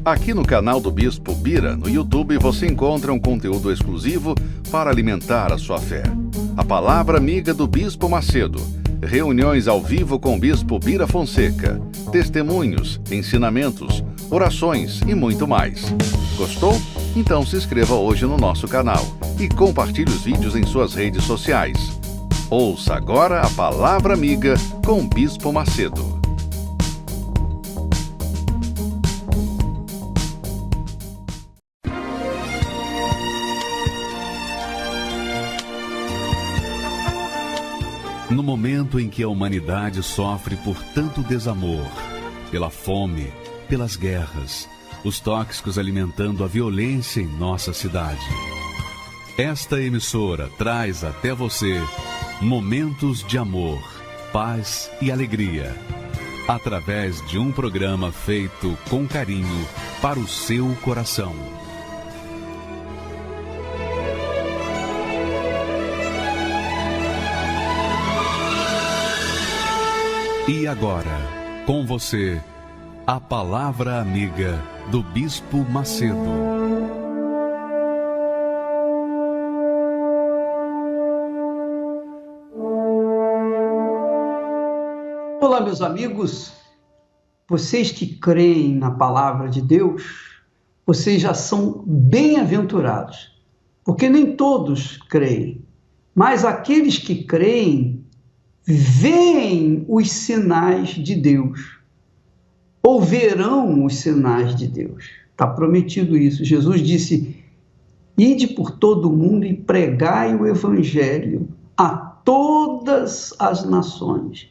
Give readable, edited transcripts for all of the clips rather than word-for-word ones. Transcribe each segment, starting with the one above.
Aqui no canal do Bispo Bira, no YouTube, você encontra um conteúdo exclusivo para alimentar a sua fé. A Palavra Amiga do Bispo Macedo, reuniões ao vivo com o Bispo Bira Fonseca, testemunhos, ensinamentos, orações e muito mais. Gostou? Então se inscreva hoje no nosso canal e compartilhe os vídeos em suas redes sociais. Ouça agora a Palavra Amiga com o Bispo Macedo. No momento em que a humanidade sofre por tanto desamor, pela fome, pelas guerras, os tóxicos alimentando a violência em nossa cidade, esta emissora traz até você momentos de amor, paz e alegria, através de um programa feito com carinho para o seu coração. E agora, com você, a Palavra Amiga do Bispo Macedo. Olá, meus amigos. Vocês que creem na Palavra de Deus, vocês já são bem-aventurados, porque nem todos creem, mas aqueles que creem veem os sinais de Deus, ou verão os sinais de Deus. Está prometido isso. Jesus disse: ide por todo o mundo e pregai o evangelho a todas as nações.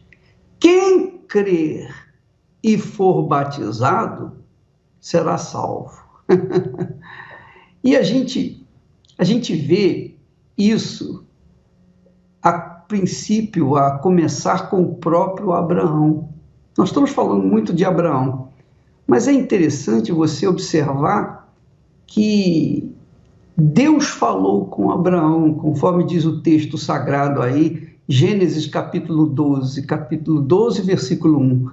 Quem crer e for batizado será salvo. E a gente vê isso a princípio, a começar com o próprio Abraão. Nós estamos falando muito de Abraão, mas é interessante você observar que Deus falou com Abraão, conforme diz o texto sagrado aí, Gênesis capítulo 12, versículo 1,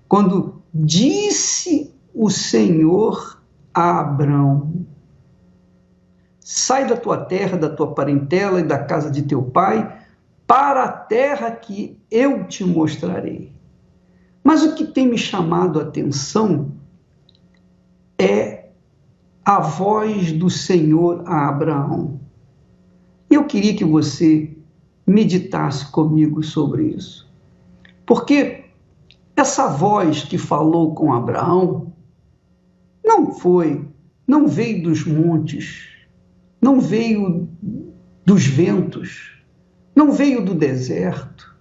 quando disse o Senhor a Abraão: sai da tua terra, da tua parentela e da casa de teu pai, para a terra que eu te mostrarei. Mas o que tem me chamado a atenção é a voz do Senhor a Abraão. Eu queria que você meditasse comigo sobre isso. Porque essa voz que falou com Abraão não veio dos montes, não veio dos ventos, não veio do deserto.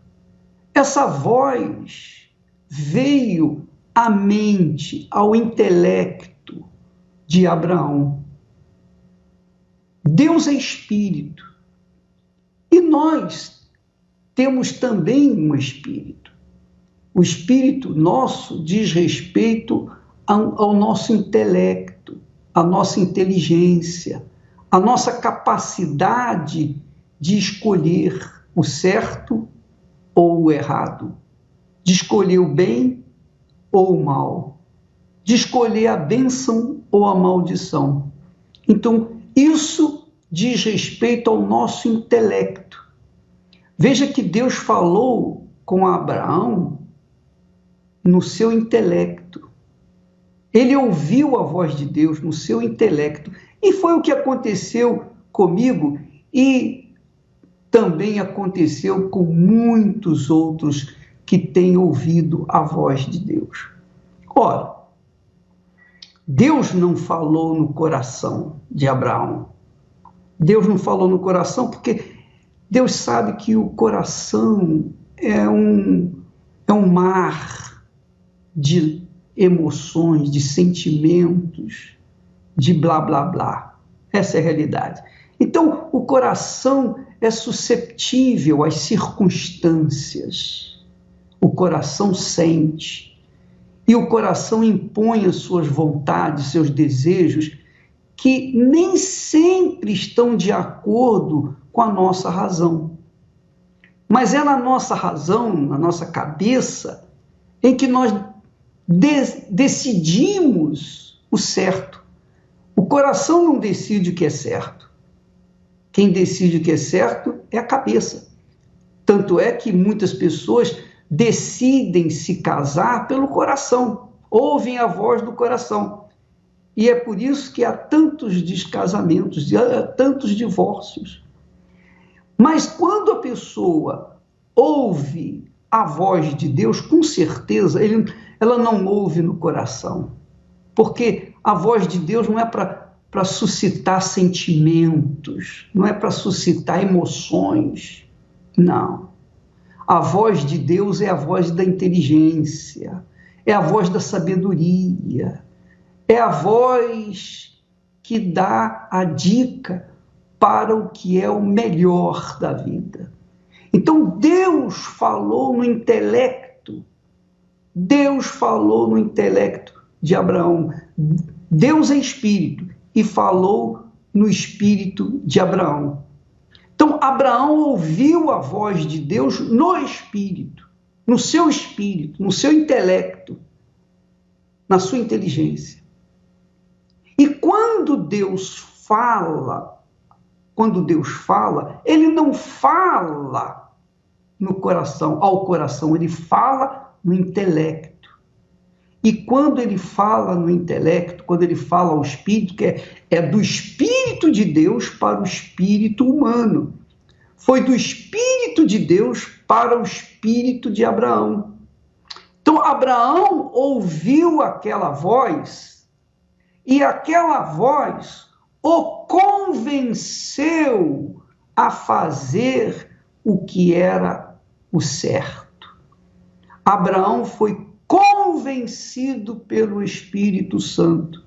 Essa voz veio à mente, ao intelecto de Abraão. Deus é espírito. E nós temos também um espírito. O espírito nosso diz respeito ao nosso intelecto, à nossa inteligência, à nossa capacidade de escolher o certo ou o errado, de escolher o bem ou o mal, de escolher a bênção ou a maldição. Então, isso diz respeito ao nosso intelecto. Veja que Deus falou com Abraão no seu intelecto. Ele ouviu a voz de Deus no seu intelecto. E foi o que aconteceu comigo e também aconteceu com muitos outros que têm ouvido a voz de Deus. Ora, Deus não falou no coração de Abraão. Deus não falou no coração porque Deus sabe que o coração é um mar de emoções, de sentimentos, de blá, blá, blá. Essa é a realidade. Então, o coração é susceptível às circunstâncias. O coração sente. E o coração impõe as suas vontades, seus desejos, que nem sempre estão de acordo com a nossa razão. Mas é na nossa razão, na nossa cabeça, em que nós decidimos o certo. O coração não decide o que é certo. Quem decide o que é certo é a cabeça. Tanto é que muitas pessoas decidem se casar pelo coração, ouvem a voz do coração. E é por isso que há tantos descasamentos, há tantos divórcios. Mas quando a pessoa ouve a voz de Deus, com certeza, ela não ouve no coração. Porque a voz de Deus não é para suscitar sentimentos, não é para suscitar emoções. Não. A voz de Deus é a voz da inteligência, é a voz da sabedoria, é a voz que dá a dica para o que é o melhor da vida. Então Deus falou no intelecto, Deus falou no intelecto de Abraão. Deus é espírito e falou no espírito de Abraão. Então Abraão ouviu a voz de Deus no espírito, no seu intelecto, na sua inteligência. E quando Deus fala, ele não fala no coração, ao coração, ele fala no intelecto. E quando ele fala no intelecto, quando ele fala ao espírito, que é do espírito de Deus para o espírito humano. Foi do espírito de Deus para o espírito de Abraão. Então, Abraão ouviu aquela voz e aquela voz o convenceu a fazer o que era o certo. Abraão foi convencido pelo Espírito Santo.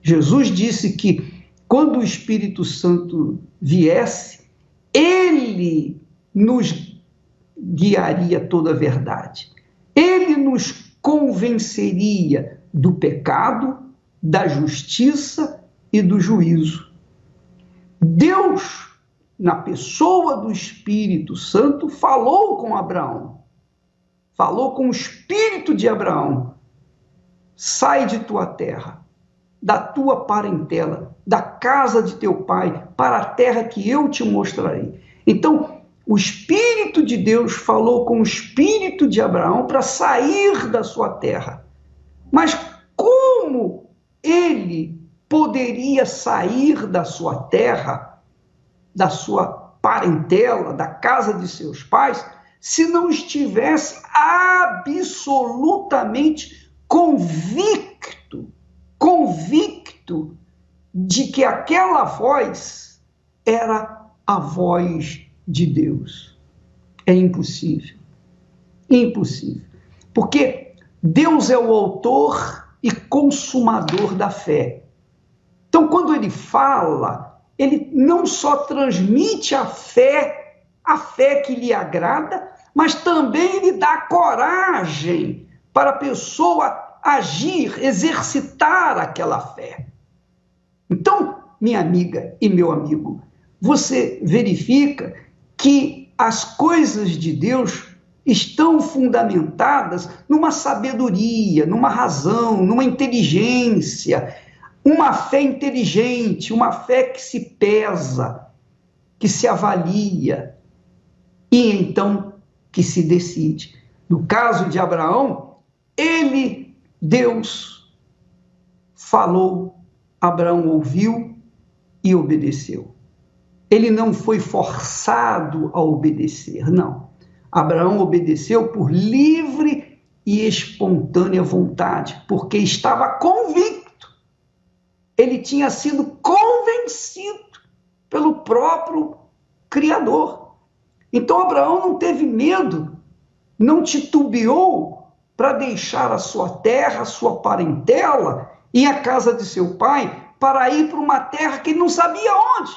Jesus disse que quando o Espírito Santo viesse, ele nos guiaria toda a verdade. Ele nos convenceria do pecado, da justiça e do juízo. Deus, na pessoa do Espírito Santo, falou com Abraão. Falou com o espírito de Abraão: sai de tua terra, da tua parentela, da casa de teu pai, para a terra que eu te mostrarei. Então, o Espírito de Deus falou com o espírito de Abraão para sair da sua terra. Mas como ele poderia sair da sua terra, da sua parentela, da casa de seus pais, se não estivesse absolutamente convicto de que aquela voz era a voz de Deus? É impossível. Impossível. Porque Deus é o autor e consumador da fé. Então, quando ele fala, ele não só transmite a fé que lhe agrada, mas também lhe dá coragem para a pessoa agir, exercitar aquela fé. Então, minha amiga e meu amigo, você verifica que as coisas de Deus estão fundamentadas numa sabedoria, numa razão, numa inteligência, uma fé inteligente, uma fé que se pesa, que se avalia e então que se decide. No caso de Abraão, Deus falou, Abraão ouviu e obedeceu. Ele não foi forçado a obedecer, não. Abraão obedeceu por livre e espontânea vontade, porque estava convicto. Ele tinha sido convencido pelo próprio Criador. Então Abraão não teve medo, não titubeou para deixar a sua terra, a sua parentela e a casa de seu pai para ir para uma terra que ele não sabia onde,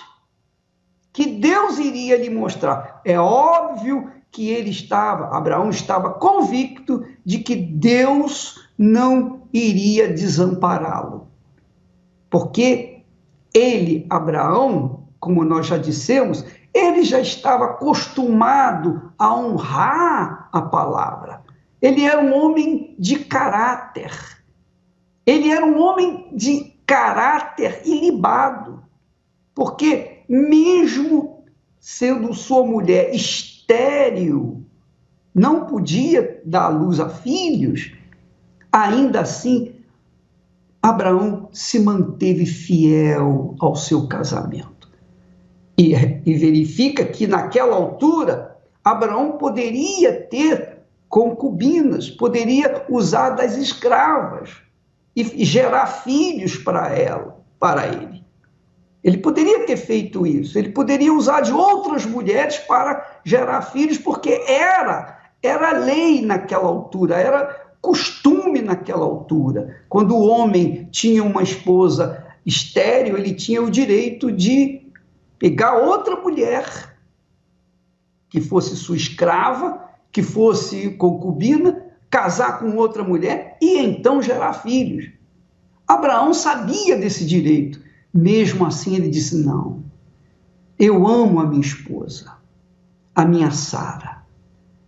que Deus iria lhe mostrar. É óbvio que Abraão estava convicto de que Deus não iria desampará-lo. Porque Abraão, como nós já dissemos, ele já estava acostumado a honrar a palavra. Ele era um homem de caráter. Ele era um homem de caráter ilibado, porque mesmo sendo sua mulher estéril, não podia dar à luz a filhos, ainda assim, Abraão se manteve fiel ao seu casamento. E verifica que naquela altura, Abraão poderia ter concubinas, poderia usar das escravas e gerar filhos para ele. Ele poderia ter feito isso, ele poderia usar de outras mulheres para gerar filhos, porque era lei naquela altura, era costume naquela altura. Quando o homem tinha uma esposa estéril, ele tinha o direito de pegar outra mulher que fosse sua escrava, que fosse concubina, casar com outra mulher e então gerar filhos. Abraão sabia desse direito. Mesmo assim, ele disse: não, eu amo a minha esposa, a minha Sara.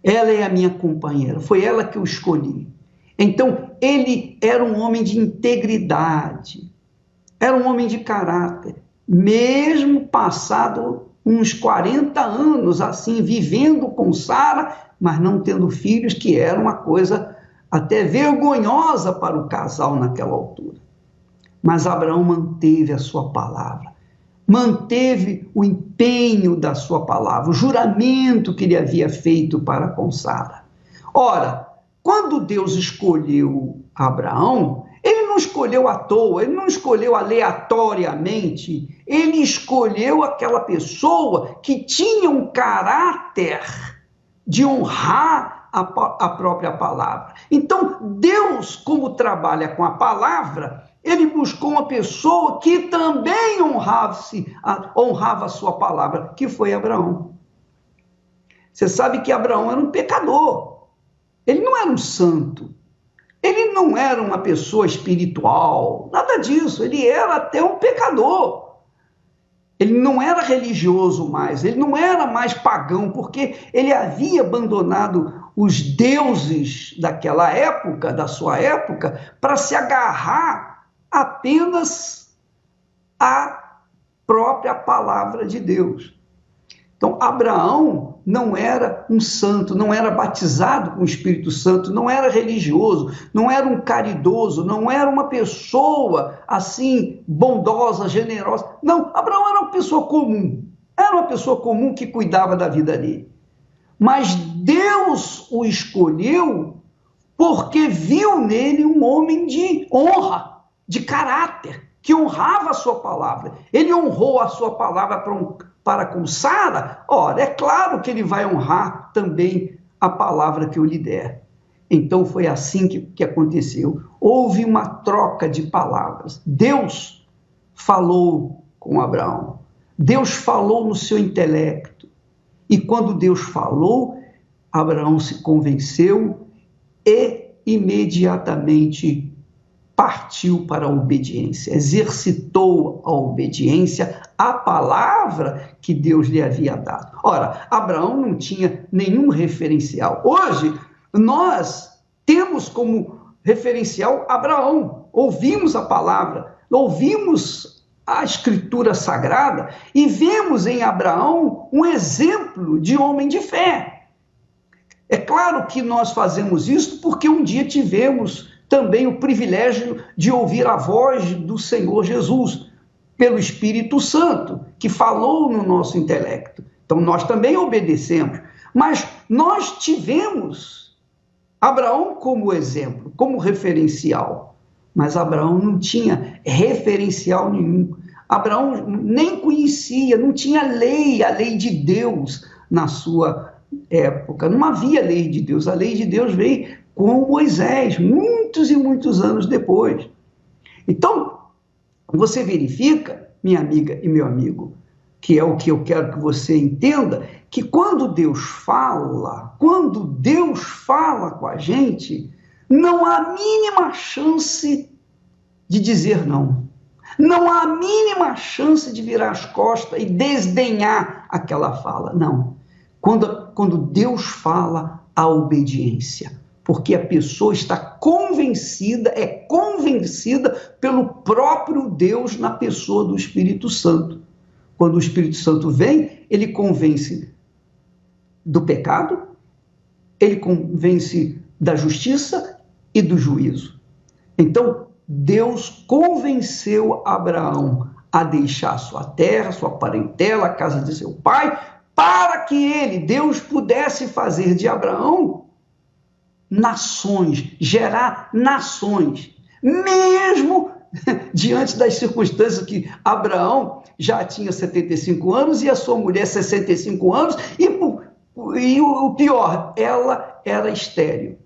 Ela é a minha companheira, foi ela que eu escolhi. Então, ele era um homem de integridade, era um homem de caráter, mesmo passado uns 40 anos assim, vivendo com Sara, mas não tendo filhos, que era uma coisa até vergonhosa para o casal naquela altura. Mas Abraão manteve a sua palavra, manteve o empenho da sua palavra, o juramento que ele havia feito para com Sara. Ora, quando Deus escolheu Abraão, ele não escolheu à toa, ele não escolheu aleatoriamente, ele escolheu aquela pessoa que tinha um caráter de honrar a própria palavra. Então, Deus, como trabalha com a palavra, ele buscou uma pessoa que também honrava a sua palavra, que foi Abraão. Você sabe que Abraão era um pecador. Ele não era um santo. Ele não era uma pessoa espiritual, nada disso. Ele era até um pecador. Ele não era religioso mais, ele não era mais pagão, porque ele havia abandonado os deuses daquela época, da sua época, para se agarrar apenas à própria palavra de Deus. Então, Abraão não era um santo, não era batizado com o Espírito Santo, não era religioso, não era um caridoso, não era uma pessoa assim, bondosa, generosa. Não, Abraão era uma pessoa comum que cuidava da vida dele. Mas Deus o escolheu porque viu nele um homem de honra, de caráter, que honrava a sua palavra. Ele honrou a sua palavra para com Sara. Ora, é claro que ele vai honrar também a palavra que eu lhe der. Então foi assim que aconteceu. Houve uma troca de palavras. Deus falou com Abraão. Deus falou no seu intelecto. E quando Deus falou, Abraão se convenceu e imediatamente partiu para a obediência, exercitou a obediência à palavra que Deus lhe havia dado. Ora, Abraão não tinha nenhum referencial. Hoje, nós temos como referencial Abraão. Ouvimos a palavra, ouvimos a Escritura Sagrada e vemos em Abraão um exemplo de homem de fé. É claro que nós fazemos isso porque um dia tivemos também o privilégio de ouvir a voz do Senhor Jesus, pelo Espírito Santo, que falou no nosso intelecto. Então, nós também obedecemos. Mas nós tivemos Abraão como exemplo, como referencial. Mas Abraão não tinha referencial nenhum. Abraão nem conhecia, não tinha lei, a lei de Deus na sua época. Não havia lei de Deus. A lei de Deus veio com Moisés, muitos e muitos anos depois. Então, você verifica, minha amiga e meu amigo, que é o que eu quero que você entenda, que quando Deus fala com a gente, não há mínima chance de dizer não. Não há mínima chance de virar as costas e desdenhar aquela fala. Não. Quando Deus fala, há obediência. Porque a pessoa está convencida, é convencida pelo próprio Deus na pessoa do Espírito Santo. Quando o Espírito Santo vem, ele convence do pecado, ele convence da justiça e do juízo. Então, Deus convenceu Abraão a deixar sua terra, sua parentela, a casa de seu pai, para que ele, Deus, pudesse fazer de Abraão nações, gerar nações, mesmo diante das circunstâncias que Abraão já tinha 75 anos e a sua mulher 65 anos, e o pior, ela era estéril.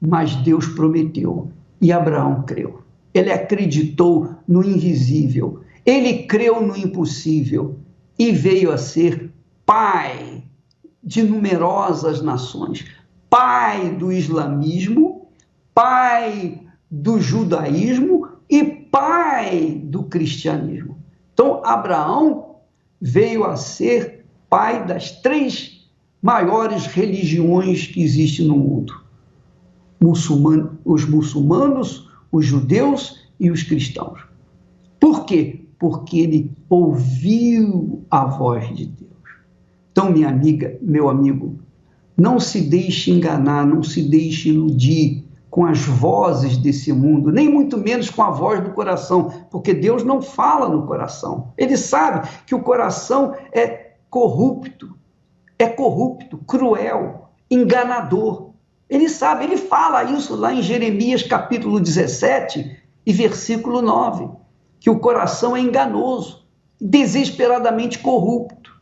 Mas Deus prometeu e Abraão creu. Ele acreditou no invisível, ele creu no impossível e veio a ser pai de numerosas nações, pai do islamismo, pai do judaísmo e pai do cristianismo. Então, Abraão veio a ser pai das 3 maiores religiões que existem no mundo: os muçulmanos, os judeus e os cristãos. Por quê? Porque ele ouviu a voz de Deus. Então, minha amiga, meu amigo, não se deixe enganar, não se deixe iludir com as vozes desse mundo, nem muito menos com a voz do coração, porque Deus não fala no coração. Ele sabe que o coração é corrupto, cruel, enganador. Ele sabe, ele fala isso lá em Jeremias capítulo 17 e versículo 9, que o coração é enganoso, desesperadamente corrupto,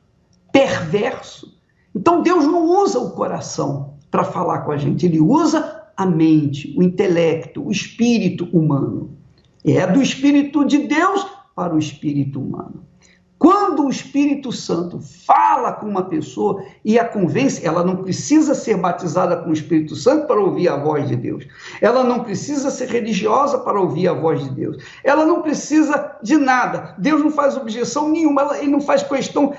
perverso. Então Deus não usa o coração para falar com a gente, ele usa a mente, o intelecto, o espírito humano. É do Espírito de Deus para o espírito humano. Quando o Espírito Santo fala com uma pessoa e a convence, ela não precisa ser batizada com o Espírito Santo para ouvir a voz de Deus. Ela não precisa ser religiosa para ouvir a voz de Deus. Ela não precisa de nada. Deus não faz objeção nenhuma. Ele não faz questão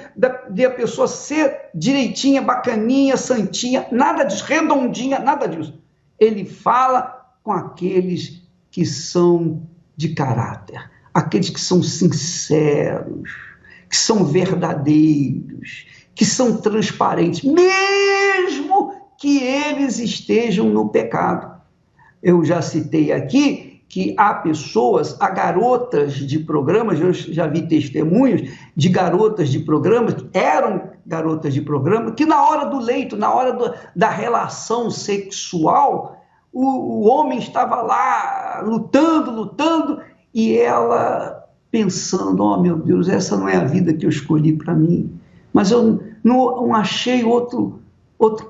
de a pessoa ser direitinha, bacaninha, santinha, nada disso, redondinha, nada disso. Ele fala com aqueles que são de caráter, aqueles que são sinceros, que são verdadeiros, que são transparentes, mesmo que eles estejam no pecado. Eu já citei aqui que há pessoas, há garotas de programas, eu já vi testemunhos de garotas de programas, que eram garotas de programa, que na hora do leito, na hora da relação sexual, o homem estava lá lutando, e ela pensando, oh meu Deus, essa não é a vida que eu escolhi para mim, mas eu não achei outro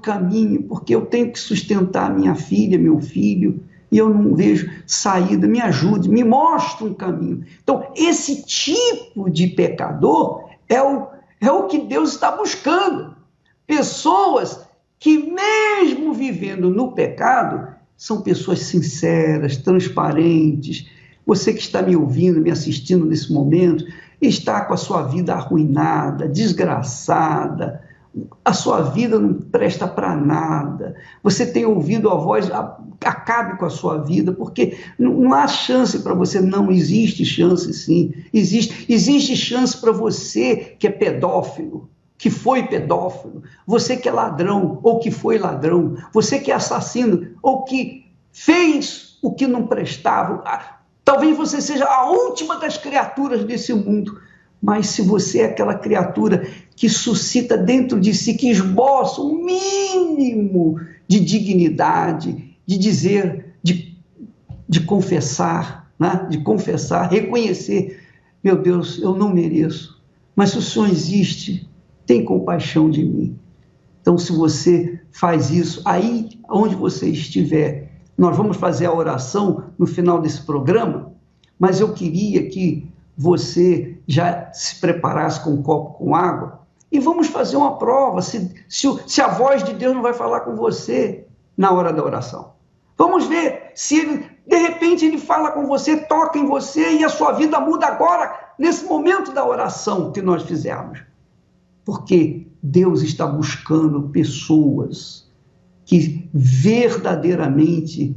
caminho, porque eu tenho que sustentar minha filha, meu filho, e eu não vejo saída, me ajude, me mostre um caminho. Então, esse tipo de pecador é o que Deus está buscando. Pessoas que, mesmo vivendo no pecado, são pessoas sinceras, transparentes. Você que está me ouvindo, me assistindo nesse momento, está com a sua vida arruinada, desgraçada, a sua vida não presta para nada, você tem ouvido a voz, acabe com a sua vida, porque não há chance para você. Não, existe chance sim, existe chance para você que é pedófilo, que foi pedófilo, você que é ladrão ou que foi ladrão, você que é assassino ou que fez o que não prestava. Talvez você seja a última das criaturas desse mundo, mas se você é aquela criatura que suscita dentro de si, que esboça um mínimo de dignidade, de dizer, de confessar, né? De confessar, reconhecer, meu Deus, eu não mereço, mas se o Senhor existe, tem compaixão de mim. Então, se você faz isso, aí onde você estiver, nós vamos fazer a oração no final desse programa, mas eu queria que você já se preparasse com um copo com água e vamos fazer uma prova, se a voz de Deus não vai falar com você na hora da oração. Vamos ver se ele, de repente, ele fala com você, toca em você e a sua vida muda agora, nesse momento da oração que nós fizemos. Porque Deus está buscando pessoas que verdadeiramente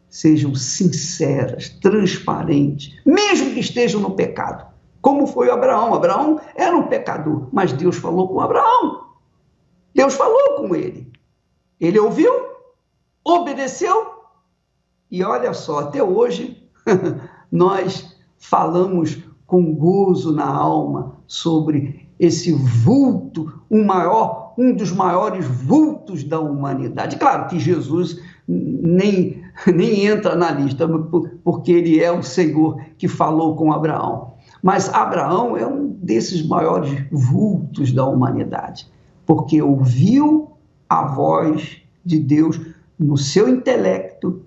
sejam sinceras, transparentes, mesmo que estejam no pecado. Como foi Abraão. Abraão era um pecador, mas Deus falou com Abraão. Deus falou com ele. Ele ouviu, obedeceu, e olha só, até hoje nós falamos com gozo na alma sobre esse vulto, um dos maiores vultos da humanidade. Claro que Jesus nem entra na lista, porque ele é o Senhor que falou com Abraão. Mas Abraão é um desses maiores vultos da humanidade, porque ouviu a voz de Deus no seu intelecto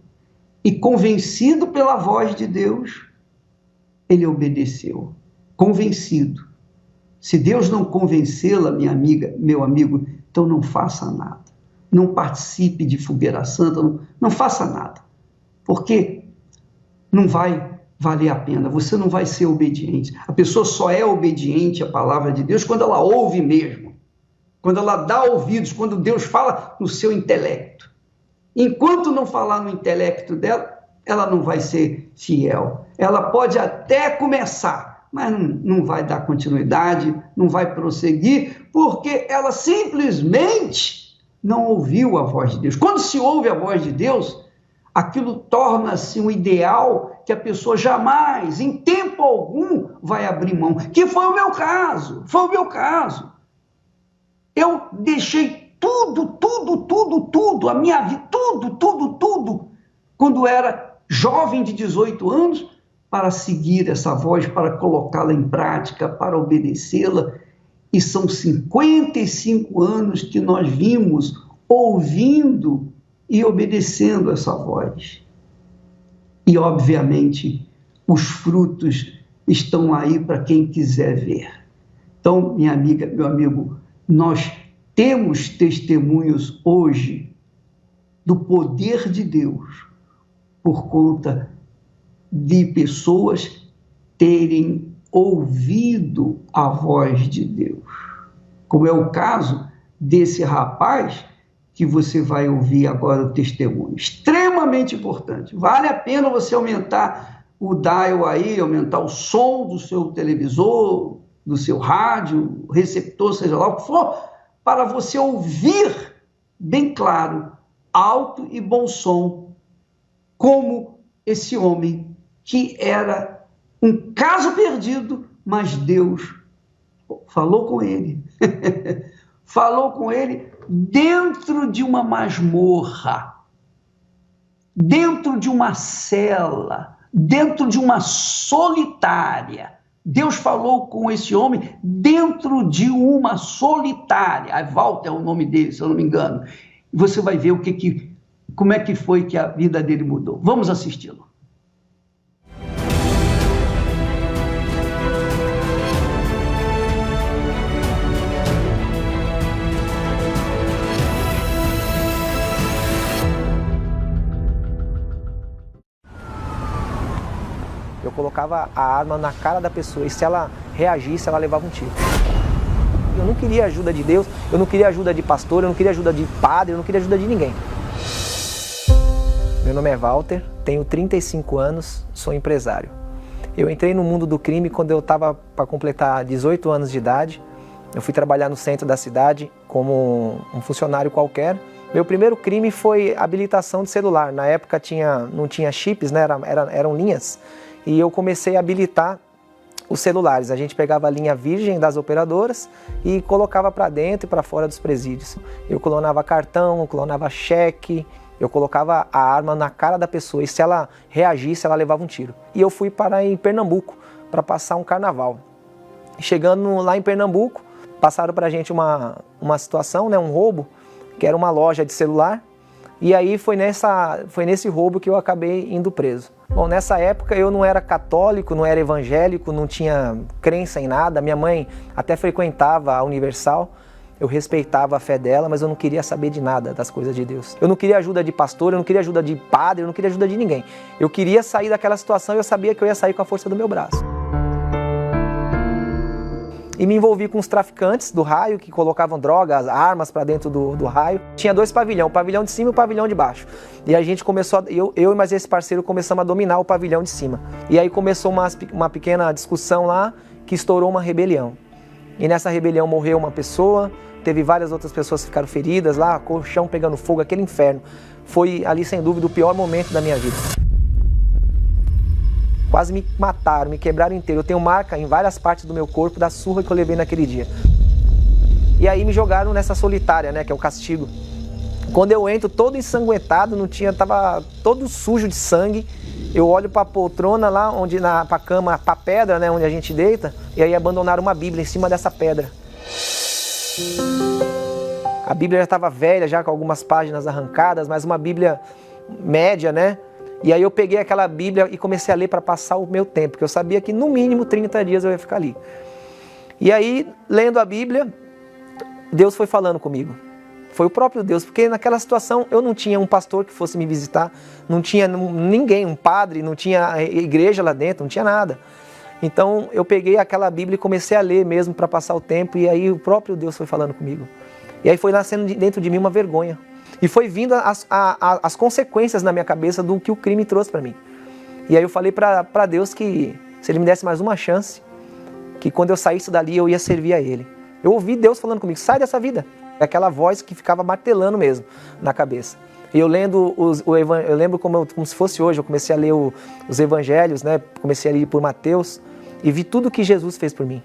e, convencido pela voz de Deus, ele obedeceu, convencido. Se Deus não convencê-la, minha amiga, meu amigo, então não faça nada. Não participe de fogueira santa, não faça nada, porque não vai valer a pena, você não vai ser obediente. A pessoa só é obediente à palavra de Deus quando ela ouve mesmo, quando ela dá ouvidos, quando Deus fala no seu intelecto. Enquanto não falar no intelecto dela, ela não vai ser fiel. Ela pode até começar, mas não vai dar continuidade, não vai prosseguir, porque ela simplesmente não ouviu a voz de Deus. Quando se ouve a voz de Deus, aquilo torna-se um ideal que a pessoa jamais, em tempo algum, vai abrir mão. Que foi o meu caso, Eu deixei tudo, a minha vida, tudo, quando era jovem de 18 anos, para seguir essa voz, para colocá-la em prática, para obedecê-la. E são 55 anos que nós vimos ouvindo e obedecendo essa voz. E, obviamente, os frutos estão aí para quem quiser ver. Então, minha amiga, meu amigo, nós temos testemunhos hoje do poder de Deus por conta de pessoas terem ouvido a voz de Deus. Como é o caso desse rapaz que você vai ouvir agora o testemunho. Extremamente importante. Vale a pena você aumentar o dial aí, aumentar o som do seu televisor, do seu rádio, receptor, seja lá o que for, para você ouvir bem claro, alto e bom som, como esse homem que era um caso perdido, mas Deus falou com ele. Falou com ele dentro de uma masmorra, dentro de uma cela, dentro de uma solitária. Deus falou com esse homem dentro de uma solitária. Walter é o nome dele, se eu não me engano. Você vai ver como é que foi que a vida dele mudou. Vamos assisti-lo. Eu colocava a arma na cara da pessoa e se ela reagisse, ela levava um tiro. Eu não queria ajuda de Deus, eu não queria ajuda de pastor, eu não queria ajuda de padre, eu não queria ajuda de ninguém. Meu nome é Walter, tenho 35 anos, sou empresário. Eu entrei no mundo do crime quando eu estava para completar 18 anos de idade. Eu fui trabalhar no centro da cidade como um funcionário qualquer. Meu primeiro crime foi habilitação de celular. Na época não tinha chips, né? Eram linhas. E eu comecei a habilitar os celulares. A gente pegava a linha virgem das operadoras e colocava para dentro e para fora dos presídios. Eu clonava cartão, clonava cheque, eu colocava a arma na cara da pessoa e se ela reagisse, ela levava um tiro. E eu fui parar em Pernambuco para passar um carnaval. Chegando lá em Pernambuco, passaram para a gente uma situação, né, um roubo, que era uma loja de celular. E aí foi nesse roubo que eu acabei indo preso. Bom, nessa época eu não era católico, não era evangélico, não tinha crença em nada. Minha mãe até frequentava a Universal, eu respeitava a fé dela, mas eu não queria saber de nada das coisas de Deus. Eu não queria ajuda de pastor, eu não queria ajuda de padre, eu não queria ajuda de ninguém. Eu queria sair daquela situação e eu sabia que eu ia sair com a força do meu braço. e me envolvi com os traficantes do raio, que colocavam drogas, armas para dentro do raio. Tinha 2 pavilhões, o pavilhão de cima e o pavilhão de baixo. E a gente começou, eu e mais esse parceiro começamos a dominar o pavilhão de cima. E aí começou uma pequena discussão lá, que estourou uma rebelião. E nessa rebelião morreu uma pessoa, teve várias outras pessoas que ficaram feridas lá, colchão pegando fogo, aquele inferno. Foi ali, sem dúvida, o pior momento da minha vida. Quase me mataram, me quebraram inteiro. Eu tenho marca em várias partes do meu corpo da surra que eu levei naquele dia. E aí me jogaram nessa solitária, né, que é o castigo. Quando eu entro todo ensanguentado, tava todo sujo de sangue. Eu olho para a poltrona lá, para a cama, para a pedra, né, onde a gente deita, e aí abandonaram uma Bíblia em cima dessa pedra. A Bíblia já estava velha, já com algumas páginas arrancadas, mas uma Bíblia média, né? E aí eu peguei aquela Bíblia e comecei a ler para passar o meu tempo, porque eu sabia que no mínimo 30 dias eu ia ficar ali. E aí, lendo a Bíblia, Deus foi falando comigo. Foi o próprio Deus, porque naquela situação eu não tinha um pastor que fosse me visitar, não tinha ninguém, um padre, não tinha igreja lá dentro, não tinha nada. Então eu peguei aquela Bíblia e comecei a ler mesmo para passar o tempo, e aí o próprio Deus foi falando comigo. E aí foi nascendo dentro de mim uma vergonha. E foi vindo as consequências na minha cabeça do que o crime trouxe para mim. E aí eu falei para Deus que se Ele me desse mais uma chance, que quando eu saísse dali eu ia servir a Ele. Eu ouvi Deus falando comigo, sai dessa vida. Aquela voz que ficava martelando mesmo na cabeça. E eu lendo eu lembro como se fosse hoje, eu comecei a ler os evangelhos, né? Comecei a ler por Mateus e vi tudo que Jesus fez por mim.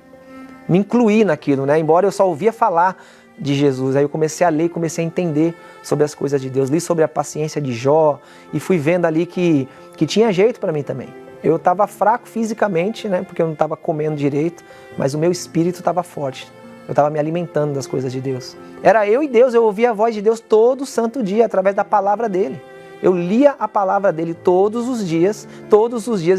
Me incluí naquilo, né? Embora eu só ouvia falar de Jesus. Aí eu comecei a ler, comecei a entender sobre as coisas de Deus. Li sobre a paciência de Jó e fui vendo ali que tinha jeito para mim também. Eu estava fraco fisicamente, né? Porque eu não estava comendo direito, mas o meu espírito estava forte. Eu estava me alimentando das coisas de Deus. Era eu e Deus, eu ouvia a voz de Deus todo santo dia, através da palavra dele. Eu lia a palavra dele todos os dias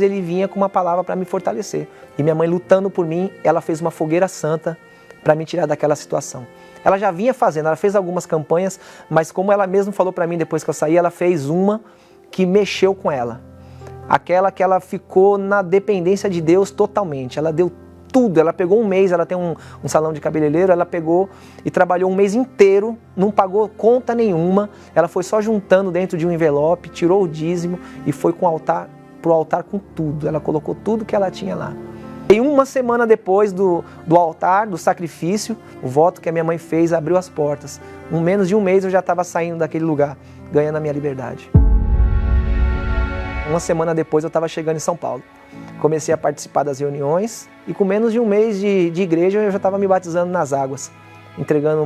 ele vinha com uma palavra para me fortalecer. E minha mãe lutando por mim, ela fez uma fogueira santa para me tirar daquela situação. Ela já vinha fazendo, ela fez algumas campanhas, mas como ela mesma falou para mim depois que eu saí, ela fez uma que mexeu com ela. Aquela que ela ficou na dependência de Deus totalmente, ela deu tudo, ela pegou um mês, ela tem um salão de cabeleireiro, ela pegou e trabalhou um mês inteiro, não pagou conta nenhuma, ela foi só juntando dentro de um envelope, tirou o dízimo e foi pro altar com tudo, ela colocou tudo que ela tinha lá. E uma semana depois do altar, do sacrifício, o voto que a minha mãe fez abriu as portas. Em menos de um mês eu já estava saindo daquele lugar, ganhando a minha liberdade. Uma semana depois eu estava chegando em São Paulo. Comecei a participar das reuniões e com menos de um mês de igreja eu já estava me batizando nas águas,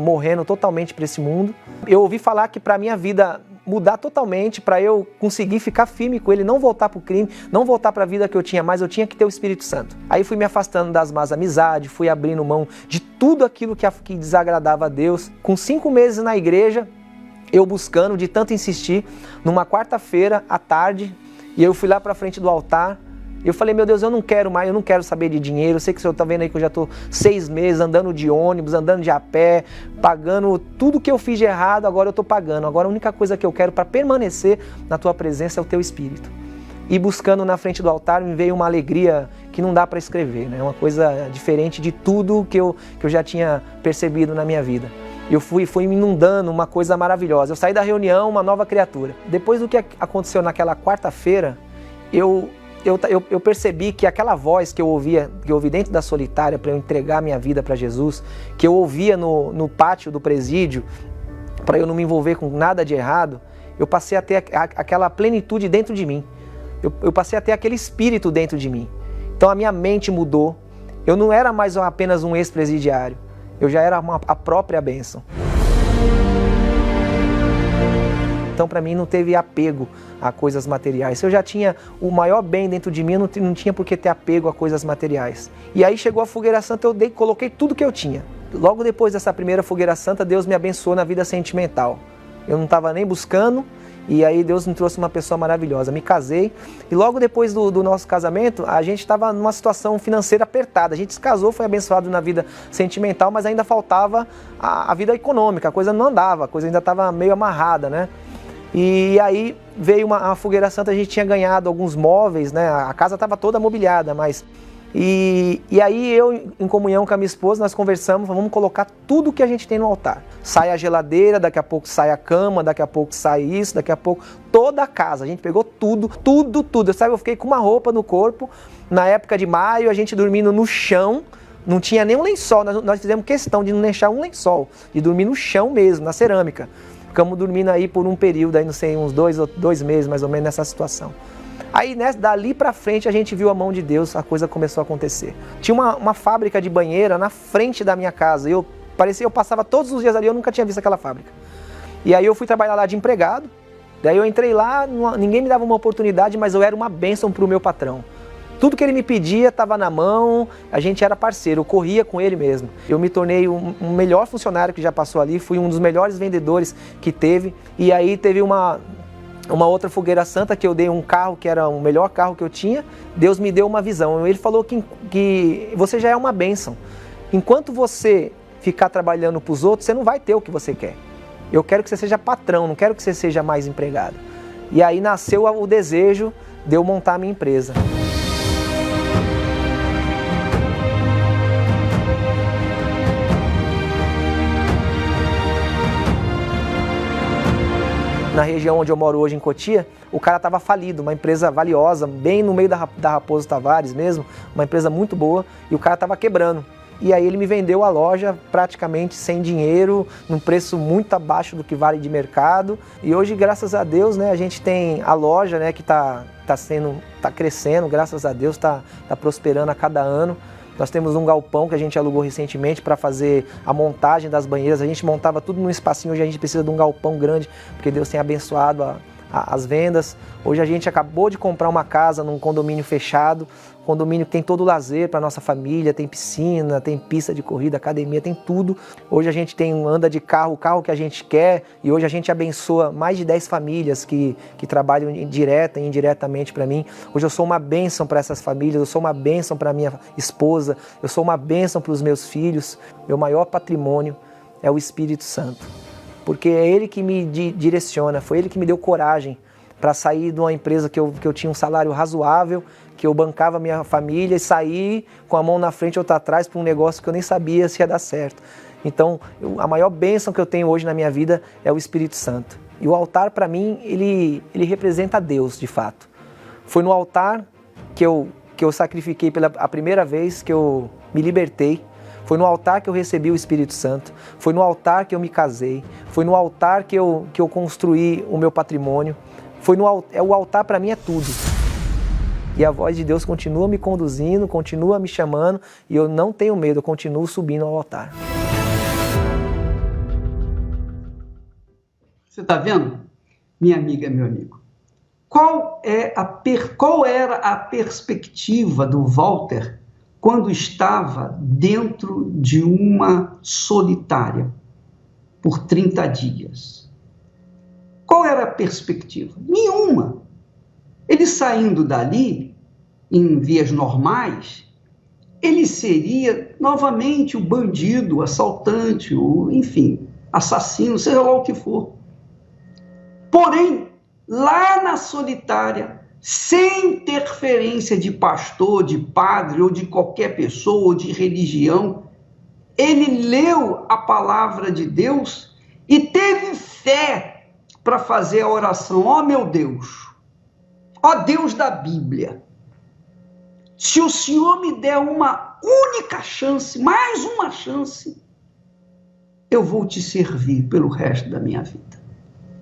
morrendo totalmente para esse mundo. Eu ouvi falar que para a minha vida mudar totalmente, para eu conseguir ficar firme com ele, não voltar para o crime, não voltar para a vida que eu tinha mais, eu tinha que ter o Espírito Santo. Aí fui me afastando das más amizades, fui abrindo mão de tudo aquilo que desagradava a Deus. Com 5 meses na igreja, eu buscando, de tanto insistir, numa quarta-feira à tarde, e eu fui lá para frente do altar. Eu falei, meu Deus, eu não quero mais, eu não quero saber de dinheiro. Eu sei que o senhor está vendo aí que eu já estou 6 meses andando de ônibus, andando de a pé, pagando tudo que eu fiz de errado, agora eu estou pagando. Agora a única coisa que eu quero para permanecer na tua presença é o teu Espírito. E buscando na frente do altar me veio uma alegria que não dá para escrever, né? Uma coisa diferente de tudo que eu já tinha percebido na minha vida. Eu fui me inundando, uma coisa maravilhosa. Eu saí da reunião, uma nova criatura. Depois do que aconteceu naquela quarta-feira, eu percebi que aquela voz que eu ouvi dentro da solitária para eu entregar minha vida para Jesus, que eu ouvia no pátio do presídio, para eu não me envolver com nada de errado, eu passei a ter aquela plenitude dentro de mim. Eu passei a ter aquele espírito dentro de mim. Então a minha mente mudou. Eu não era mais apenas um ex-presidiário. Eu já era a própria bênção. Então, para mim, não teve apego a coisas materiais. Se eu já tinha o maior bem dentro de mim, eu não tinha por que ter apego a coisas materiais. E aí chegou a Fogueira Santa, eu coloquei tudo que eu tinha. Logo depois dessa primeira Fogueira Santa, Deus me abençoou na vida sentimental. Eu não estava nem buscando, e aí Deus me trouxe uma pessoa maravilhosa. Me casei, e logo depois do nosso casamento, a gente estava numa situação financeira apertada. A gente se casou, foi abençoado na vida sentimental, mas ainda faltava a vida econômica. A coisa não andava, a coisa ainda estava meio amarrada, né? E aí veio uma Fogueira Santa, a gente tinha ganhado alguns móveis, né? A casa estava toda mobiliada, mas E aí eu, em comunhão com a minha esposa, nós conversamos, vamos colocar tudo que a gente tem no altar. Sai a geladeira, daqui a pouco sai a cama, daqui a pouco sai isso, daqui a pouco toda a casa. A gente pegou tudo. Eu fiquei com uma roupa no corpo, na época de maio, a gente dormindo no chão, não tinha nem um lençol, nós fizemos questão de não deixar um lençol, de dormir no chão mesmo, na cerâmica. Ficamos dormindo aí por um período, aí não sei, uns 2 meses mais ou menos nessa situação. Aí, dali pra frente, a gente viu a mão de Deus, a coisa começou a acontecer. Tinha uma fábrica de banheira na frente da minha casa. Eu passava todos os dias ali, eu nunca tinha visto aquela fábrica. E aí eu fui trabalhar lá de empregado. Daí eu entrei lá, ninguém me dava uma oportunidade, mas eu era uma bênção pro meu patrão. Tudo que ele me pedia estava na mão, a gente era parceiro, eu corria com ele mesmo. Eu me tornei um melhor funcionário que já passou ali, fui um dos melhores vendedores que teve. E aí teve uma outra fogueira santa que eu dei um carro que era o melhor carro que eu tinha. Deus me deu uma visão. Ele falou que você já é uma bênção. Enquanto você ficar trabalhando para os outros, você não vai ter o que você quer. Eu quero que você seja patrão, não quero que você seja mais empregado. E aí nasceu o desejo de eu montar a minha empresa. Na região onde eu moro hoje, em Cotia, o cara estava falido, uma empresa valiosa, bem no meio da Raposo Tavares mesmo, uma empresa muito boa, e o cara estava quebrando. E aí ele me vendeu a loja praticamente sem dinheiro, num preço muito abaixo do que vale de mercado. E hoje, graças a Deus, né, a gente tem a loja, né, que tá crescendo, graças a Deus, tá prosperando a cada ano. Nós temos um galpão que a gente alugou recentemente para fazer a montagem das banheiras. A gente montava tudo num espacinho, hoje a gente precisa de um galpão grande, porque Deus tem abençoado as vendas. Hoje a gente acabou de comprar uma casa num condomínio fechado, condomínio que tem todo o lazer para nossa família, tem piscina, tem pista de corrida, academia, tem tudo. Hoje a gente anda de carro, o carro que a gente quer, e hoje a gente abençoa mais de 10 famílias que trabalham direta e indiretamente para mim. Hoje eu sou uma bênção para essas famílias, eu sou uma bênção para minha esposa, eu sou uma bênção para os meus filhos. Meu maior patrimônio é o Espírito Santo, porque é Ele que me direciona, foi Ele que me deu coragem para sair de uma empresa que eu tinha um salário razoável, que eu bancava minha família e sair com a mão na frente e outra atrás para um negócio que eu nem sabia se ia dar certo. Então, a maior bênção que eu tenho hoje na minha vida é o Espírito Santo. E o altar, para mim, ele representa Deus, de fato. Foi no altar que eu sacrifiquei a primeira vez, que eu me libertei. Foi no altar que eu recebi o Espírito Santo. Foi no altar que eu me casei. Foi no altar que eu construí o meu patrimônio. O altar para mim é tudo. E a voz de Deus continua me conduzindo, continua me chamando, e eu não tenho medo, eu continuo subindo ao altar. Você está vendo, minha amiga, meu amigo? Qual era a perspectiva do Walter quando estava dentro de uma solitária por 30 dias? Qual era a perspectiva? Nenhuma. Ele saindo dali, em vias normais, ele seria novamente o bandido, o assaltante, enfim, assassino, seja lá o que for. Porém, lá na solitária, sem interferência de pastor, de padre ou de qualquer pessoa ou de religião, ele leu a palavra de Deus e teve fé para fazer a oração: ó meu Deus, ó Deus da Bíblia, se o Senhor me der uma única chance, mais uma chance, eu vou te servir pelo resto da minha vida.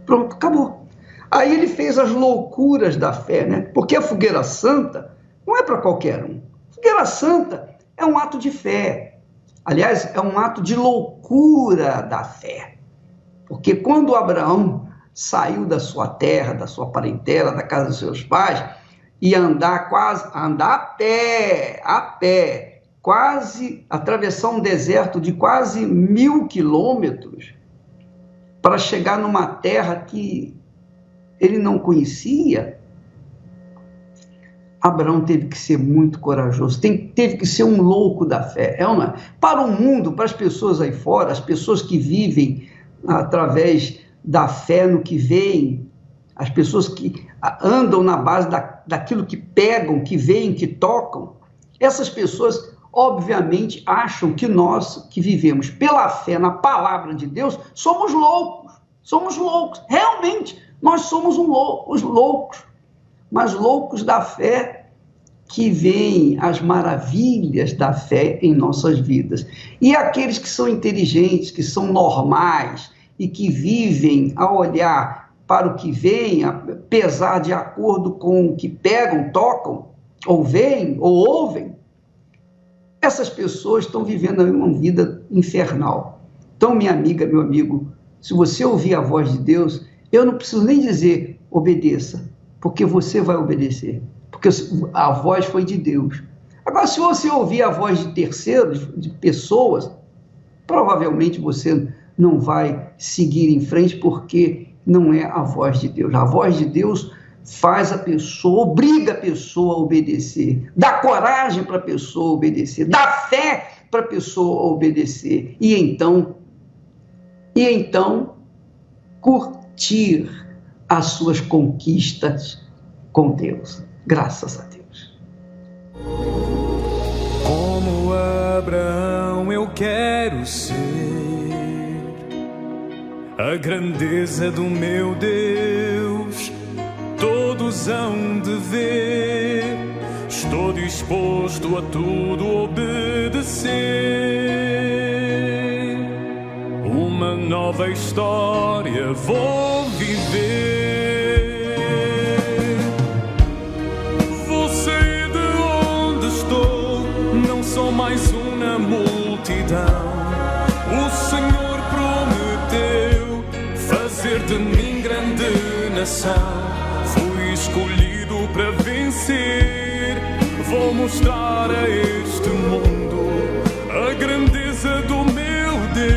Pronto, acabou. Aí ele fez as loucuras da fé, né? Porque a fogueira santa não é para qualquer um. Fogueira santa é um ato de fé. Aliás, é um ato de loucura da fé. Porque quando Abraão saiu da sua terra, da sua parentela, da casa dos seus pais, e andar a pé, quase atravessar um deserto de quase 1000 quilômetros para chegar numa terra que ele não conhecia. Abraão teve que ser muito corajoso, teve que ser um louco da fé, é ou não é? Para o mundo, para as pessoas aí fora, as pessoas que vivem através da fé no que veem, as pessoas que andam na base daquilo que pegam, que veem, que tocam, Essas pessoas, obviamente, acham que nós, que vivemos pela fé na palavra de Deus, somos loucos. Somos loucos. Realmente, nós somos os loucos. Mas loucos da fé, que veem as maravilhas da fé em nossas vidas. E aqueles que são inteligentes, que são normais e que vivem a olhar para o que vem, a pesar de acordo com o que pegam, tocam, ou veem, ou ouvem, essas pessoas estão vivendo uma vida infernal. Então, minha amiga, meu amigo, se você ouvir a voz de Deus, eu não preciso nem dizer obedeça, porque você vai obedecer, porque a voz foi de Deus. Agora, se você ouvir a voz de terceiros, de pessoas, provavelmente você não vai seguir em frente, porque não é a voz de Deus. A voz de Deus faz a pessoa, obriga a pessoa a obedecer, dá coragem para a pessoa obedecer, dá fé para a pessoa obedecer, e então curtir as suas conquistas com Deus. Graças a Deus. Como Abraão eu quero ser, a grandeza do meu Deus todos hão de ver. Estou disposto a tudo obedecer. Uma nova história vou viver. Vou sair de onde estou, não sou mais uma multidão. O Senhor prometeu fazer de mim grande nação. Fui escolhido para vencer. Vou mostrar a este mundo a grandeza do meu Deus.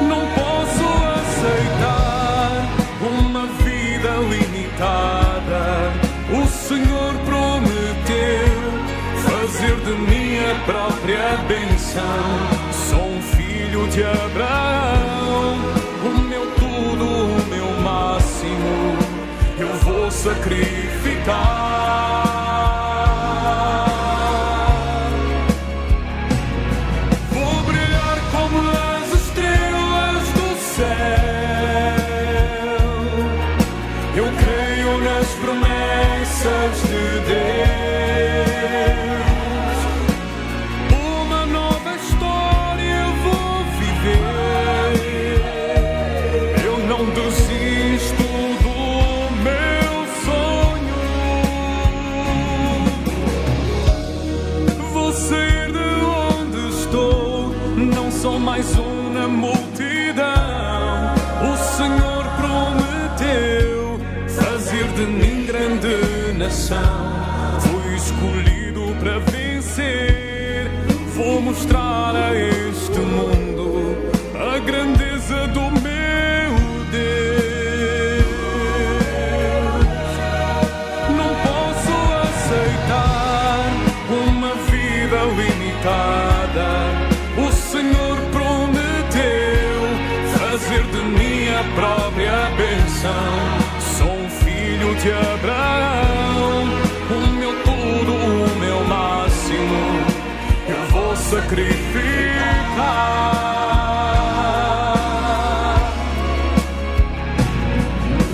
Não posso aceitar uma vida limitada. O Senhor prometeu fazer de mim a própria bênção. Sou um filho de Abraão, o meu tudo, o meu máximo, eu vou sacrificar. Vou brilhar como as estrelas do céu. Eu creio nas promessas de Deus. Uma nova história vou viver. Eu não desisto do meu sonho. Vou sair de onde estou, não sou mais uma multidão. O Senhor prometeu fazer de mim grande nação. Fui escolhido para vencer. Vou mostrar a este mundo a grandeza do meu Deus. Não posso aceitar uma vida limitada. O Senhor prometeu fazer de mim a própria bênção. Sou um filho de Abraão, o meu tudo, o meu máximo, eu vou sacrificar.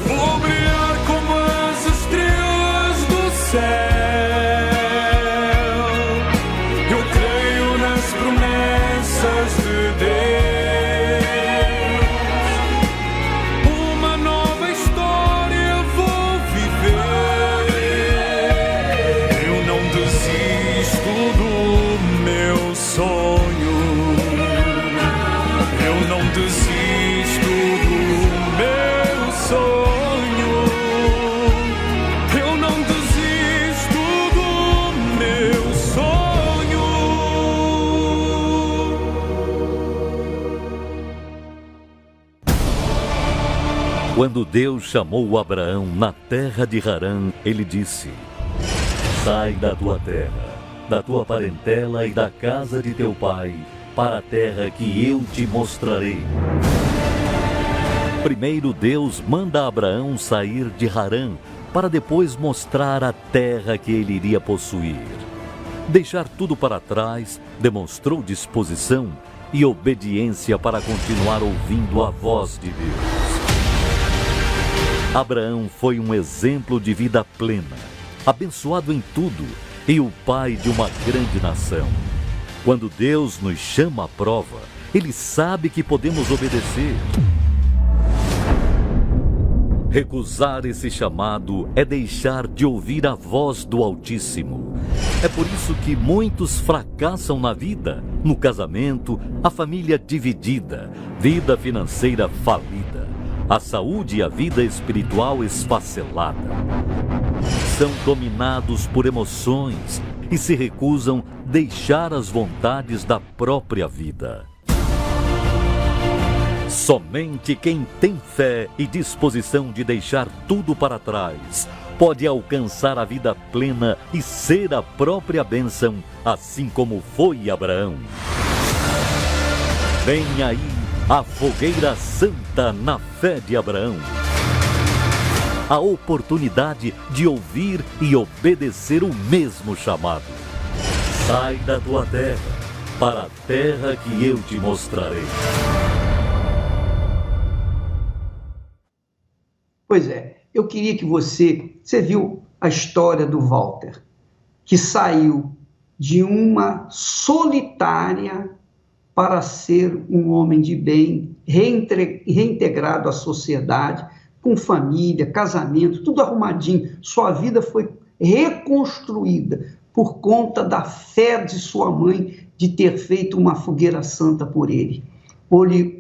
Vou brilhar como as estrelas do céu. Eu creio nas promessas de Deus. Uma nova história vou viver. Eu não desisto do meu sonho. Eu não desisto do meu sonho. Eu não desisto do meu sonho. Quando Deus chamou Abraão na terra de Harã, ele disse: sai da tua terra, da tua parentela e da casa de teu pai, para a terra que eu te mostrarei. Primeiro Deus manda Abraão sair de Harã, para depois mostrar a terra que ele iria possuir. Deixar tudo para trás, demonstrou disposição e obediência para continuar ouvindo a voz de Deus. Abraão foi um exemplo de vida plena, abençoado em tudo e o pai de uma grande nação. Quando Deus nos chama à prova, Ele sabe que podemos obedecer. Recusar esse chamado é deixar de ouvir a voz do Altíssimo. É por isso que muitos fracassam na vida, no casamento, a família dividida, vida financeira falida, a saúde e a vida espiritual esfacelada. São dominados por emoções e se recusam a deixar as vontades da própria vida. Somente quem tem fé e disposição de deixar tudo para trás pode alcançar a vida plena e ser a própria bênção, assim como foi Abraão. Vem aí a fogueira santa na fé de Abraão. A oportunidade de ouvir e obedecer o mesmo chamado. Sai da tua terra, para a terra que eu te mostrarei. Pois é, eu queria que você viu a história do Walter, que saiu de uma solitária para ser um homem de bem, reintegrado à sociedade, com família, casamento, tudo arrumadinho. Sua vida foi reconstruída por conta da fé de sua mãe de ter feito uma fogueira santa por ele.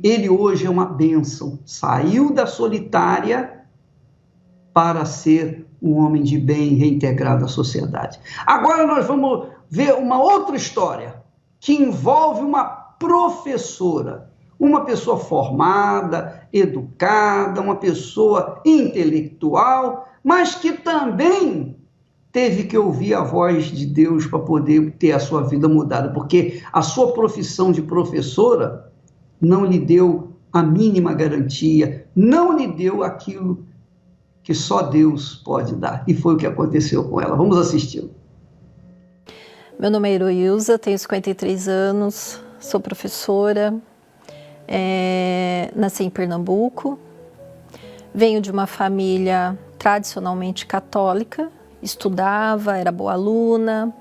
Ele hoje é uma bênção, saiu da solitária para ser um homem de bem reintegrado à sociedade. Agora nós vamos ver uma outra história que envolve uma professora, uma pessoa formada, educada, uma pessoa intelectual, mas que também teve que ouvir a voz de Deus para poder ter a sua vida mudada, porque a sua profissão de professora não lhe deu a mínima garantia, não lhe deu aquilo que só Deus pode dar. E foi o que aconteceu com ela. Vamos assisti-lo. Meu nome é Heroilza, tenho 53 anos, sou professora, nasci em Pernambuco, venho de uma família tradicionalmente católica, estudava, era boa aluna,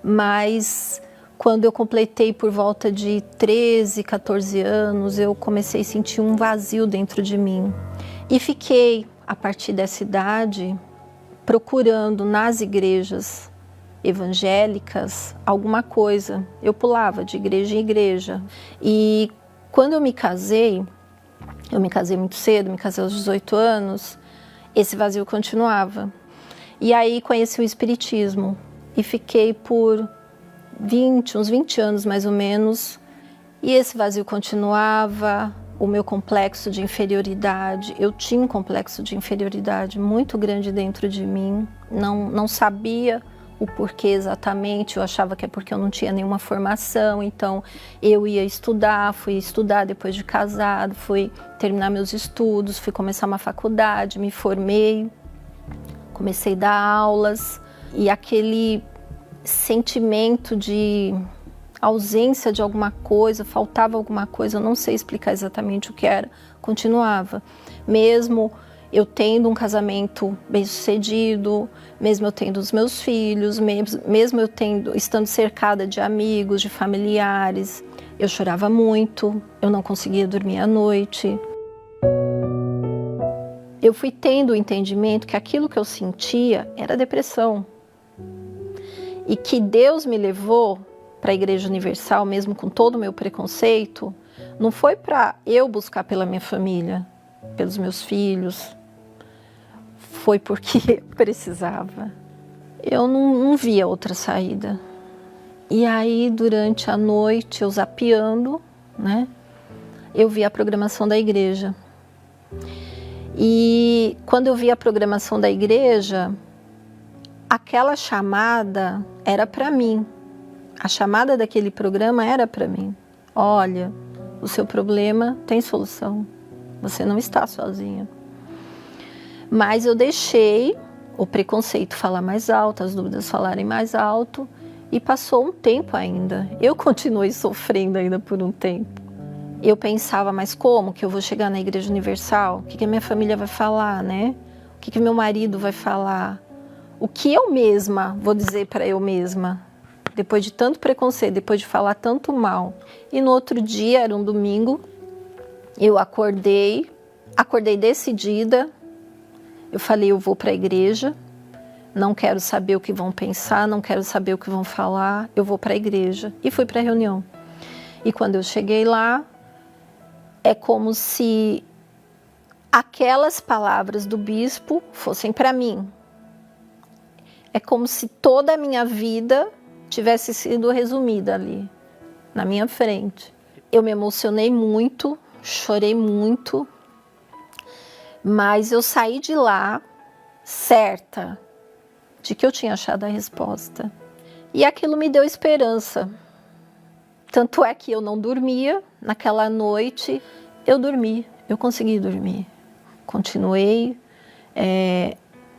mas quando eu completei por volta de 13, 14 anos, eu comecei a sentir um vazio dentro de mim. E fiquei, a partir dessa idade, procurando nas igrejas evangélicas alguma coisa. Eu pulava de igreja em igreja. E quando eu me casei muito cedo, me casei aos 18 anos, esse vazio continuava. E aí conheci o Espiritismo e fiquei por uns 20 anos mais ou menos, e esse vazio continuava. O meu complexo de inferioridade, eu tinha um complexo de inferioridade muito grande dentro de mim, não sabia o porquê exatamente, eu achava que é porque eu não tinha nenhuma formação, então eu ia estudar, fui estudar depois de casado, fui terminar meus estudos, fui começar uma faculdade, me formei, comecei a dar aulas, e aquele sentimento de ausência de alguma coisa, faltava alguma coisa, eu não sei explicar exatamente o que era, continuava. Mesmo eu tendo um casamento bem-sucedido, mesmo eu tendo os meus filhos, mesmo eu estando cercada de amigos, de familiares, eu chorava muito, eu não conseguia dormir à noite. Eu fui tendo o entendimento que aquilo que eu sentia era depressão. E que Deus me levou para a Igreja Universal, mesmo com todo o meu preconceito, não foi para eu buscar pela minha família, pelos meus filhos, foi porque eu precisava. Eu não via outra saída. E aí, durante a noite, eu zapeando, né, eu vi a programação da igreja. E quando eu vi a programação da igreja, aquela chamada era para mim. A chamada daquele programa era para mim. Olha, o seu problema tem solução. Você não está sozinha. Mas eu deixei o preconceito falar mais alto, as dúvidas falarem mais alto, e passou um tempo ainda. Eu continuei sofrendo ainda por um tempo. Eu pensava, mas como que eu vou chegar na Igreja Universal? O que a minha família vai falar, né? O que meu marido vai falar? O que eu mesma vou dizer para eu mesma? Depois de tanto preconceito, depois de falar tanto mal. E no outro dia, era um domingo, eu acordei decidida. Eu falei, eu vou para a igreja, não quero saber o que vão pensar, não quero saber o que vão falar, eu vou para a igreja. E fui para a reunião. E quando eu cheguei lá, é como se aquelas palavras do bispo fossem para mim. É como se toda a minha vida tivesse sido resumida ali, na minha frente. Eu me emocionei muito, chorei muito, mas eu saí de lá certa de que eu tinha achado a resposta. E aquilo me deu esperança. Tanto é que eu não dormia. Naquela noite, eu dormi. Eu consegui dormir. Continuei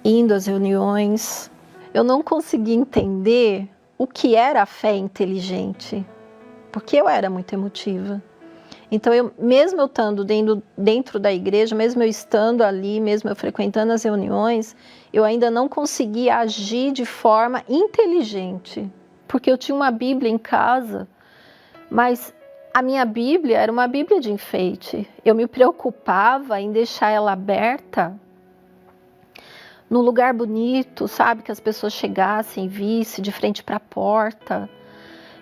indo às reuniões. Eu não consegui entender o que era a fé inteligente, porque eu era muito emotiva. Então, mesmo eu estando dentro da igreja, mesmo eu estando ali, mesmo eu frequentando as reuniões, eu ainda não conseguia agir de forma inteligente, porque eu tinha uma Bíblia em casa, mas a minha Bíblia era uma Bíblia de enfeite. Eu me preocupava em deixar ela aberta num lugar bonito, sabe? Que as pessoas chegassem, vissem de frente para a porta.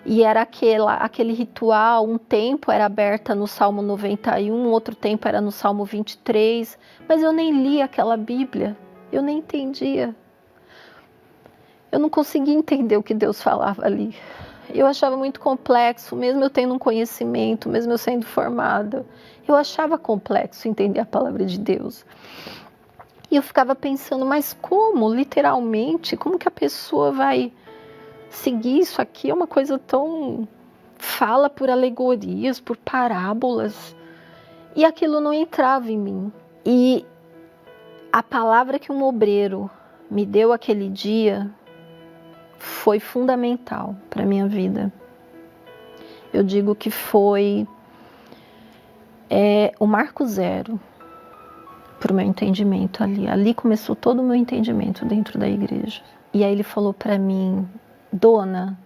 E era aquele ritual, um tempo era aberta no Salmo 91, outro tempo era no Salmo 23, mas eu nem li aquela Bíblia, eu nem entendia. Eu não conseguia entender o que Deus falava ali. Eu achava muito complexo, mesmo eu tendo um conhecimento, mesmo eu sendo formada. Eu achava complexo entender a palavra de Deus. E eu ficava pensando, mas como, literalmente, como que a pessoa vai seguir isso aqui? É uma coisa tão... fala por alegorias, por parábolas. E aquilo não entrava em mim. E a palavra que um obreiro me deu aquele dia foi fundamental para a minha vida. Eu digo que foi o marco zero para o meu entendimento ali. Ali começou todo o meu entendimento dentro da igreja. E aí ele falou para mim, Dona,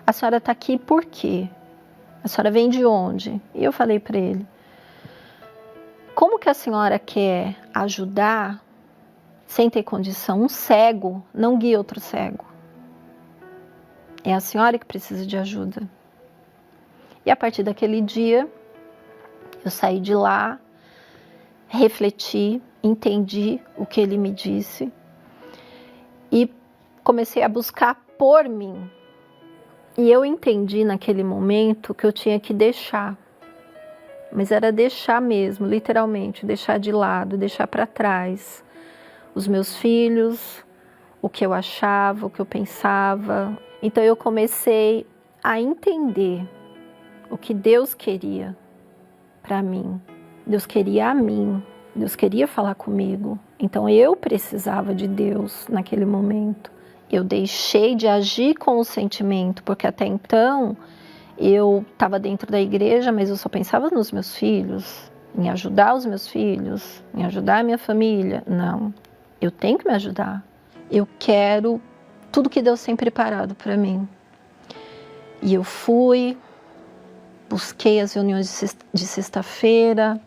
a senhora está aqui por quê? A senhora vem de onde? E eu falei para ele, como que a senhora quer ajudar, sem ter condição, um cego não guia outro cego? É a senhora que precisa de ajuda. E a partir daquele dia, eu saí de lá, refleti, entendi o que ele me disse e comecei a buscar por mim. E eu entendi naquele momento que eu tinha que deixar. Mas era deixar mesmo, literalmente, deixar de lado, deixar para trás os meus filhos, o que eu achava, o que eu pensava. Então eu comecei a entender o que Deus queria para mim. Deus queria a mim, Deus queria falar comigo. Então eu precisava de Deus naquele momento. Eu deixei de agir com o sentimento, porque até então eu estava dentro da igreja, mas eu só pensava nos meus filhos, em ajudar os meus filhos, em ajudar a minha família. Não, eu tenho que me ajudar. Eu quero tudo que Deus tem preparado para mim. E eu fui, busquei as reuniões de sexta-feira,